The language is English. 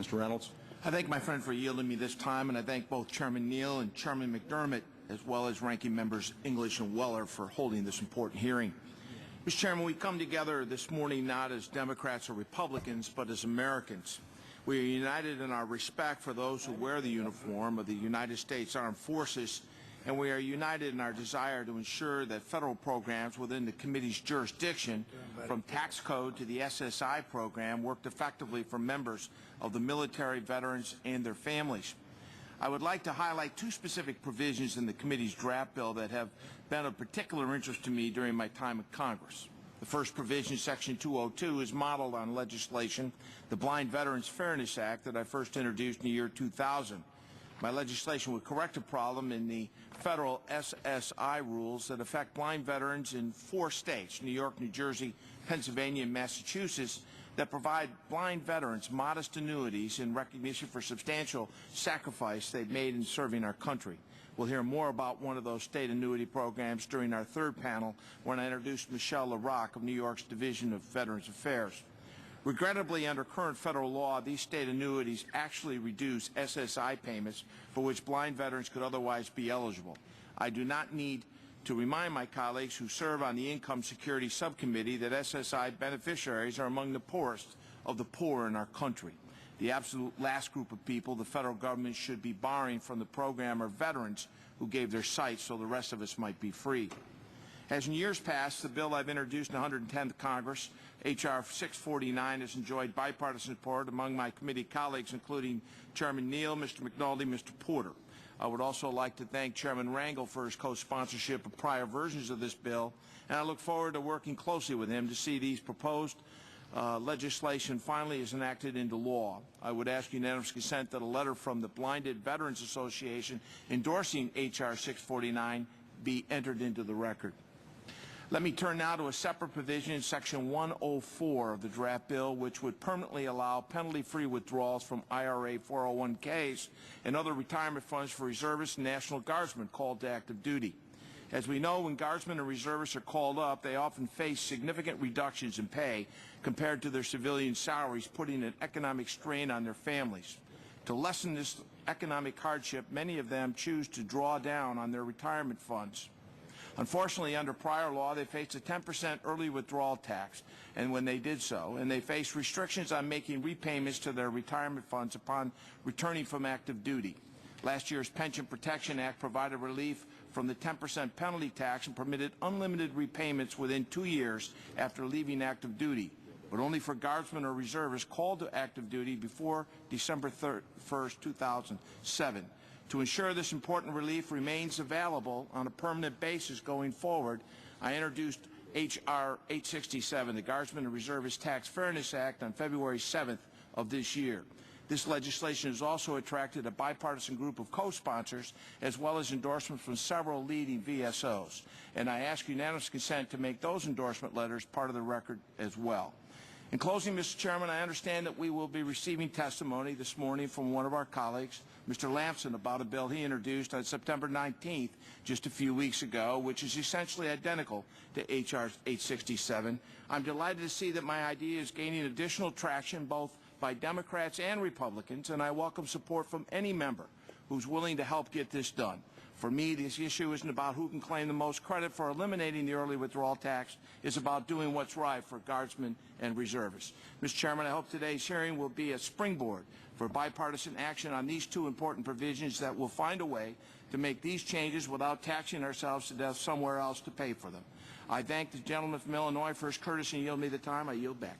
Mr. Reynolds. I thank my friend for yielding me this time, and I thank both Chairman Neal and Chairman McDermott, as well as Ranking Members English and Weller, for holding this important hearing. Mr. Chairman, we come together this morning not as Democrats or Republicans, but as Americans. We are united in our respect for those who wear the uniform of the United States Armed Forces, and we are united in our desire to ensure that federal programs within the committee's jurisdiction, from tax code to the SSI program, worked effectively for members of the military, veterans, and their families. I would like to highlight two specific provisions in the committee's draft bill that have been of particular interest to me during my time in Congress. The first provision, Section 202, is modeled on legislation, the Blind Veterans Fairness Act, that I first introduced in the year 2000. My legislation would correct a problem in the federal SSI rules that affect blind veterans in 4 states, New York, New Jersey, Pennsylvania, and Massachusetts, that provide blind veterans modest annuities in recognition for substantial sacrifice they've made in serving our country. We'll hear more about one of those state annuity programs during our third panel when I introduce Michelle LaRocque of New York's Division of Veterans Affairs. Regrettably, under current federal law, these state annuities actually reduce SSI payments for which blind veterans could otherwise be eligible. I do not need to remind my colleagues who serve on the Income Security Subcommittee that SSI beneficiaries are among the poorest of the poor in our country. The absolute last group of people the federal government should be barring from the program are veterans who gave their sight so the rest of us might be free. As in years past, the bill I've introduced in the 110th Congress, H.R. 649, has enjoyed bipartisan support among my committee colleagues, including Chairman Neal, Mr. McNulty, Mr. Porter. I would also like to thank Chairman Rangel for his co-sponsorship of prior versions of this bill, and I look forward to working closely with him to see these proposed legislation finally is enacted into law. I would ask unanimous consent that a letter from the Blinded Veterans Association endorsing H.R. 649 be entered into the record. Let me turn now to a separate provision in Section 104 of the draft bill, which would permanently allow penalty-free withdrawals from IRA 401ks and other retirement funds for reservists and National Guardsmen called to active duty. As we know, when Guardsmen and Reservists are called up, they often face significant reductions in pay compared to their civilian salaries, putting an economic strain on their families. To lessen this economic hardship, many of them choose to draw down on their retirement funds. Unfortunately, under prior law, they faced a 10% early withdrawal tax, and when they did so, and they faced restrictions on making repayments to their retirement funds upon returning from active duty. Last year's Pension Protection Act provided relief from the 10% penalty tax and permitted unlimited repayments within 2 years after leaving active duty, but only for Guardsmen or Reservists called to active duty before December 1st, 2007. To ensure this important relief remains available on a permanent basis going forward, I introduced H.R. 867, the Guardsmen and Reservists Tax Fairness Act, on February 7th of this year. This legislation has also attracted a bipartisan group of co-sponsors, as well as endorsements from several leading VSOs. And I ask unanimous consent to make those endorsement letters part of the record as well. In closing, Mr. Chairman, I understand that we will be receiving testimony this morning from one of our colleagues, Mr. Lamson, about a bill he introduced on September 19th, just a few weeks ago, which is essentially identical to H.R. 867. I'm delighted to see that my idea is gaining additional traction both by Democrats and Republicans, and I welcome support from any member who's willing to help get this done. For me, this issue isn't about who can claim the most credit for eliminating the early withdrawal tax. It's about doing what's right for Guardsmen and Reservists. Mr. Chairman, I hope today's hearing will be a springboard for bipartisan action on these two important provisions that will find a way to make these changes without taxing ourselves to death somewhere else to pay for them. I thank the gentleman from Illinois for his courtesy and yield me the time. I yield back.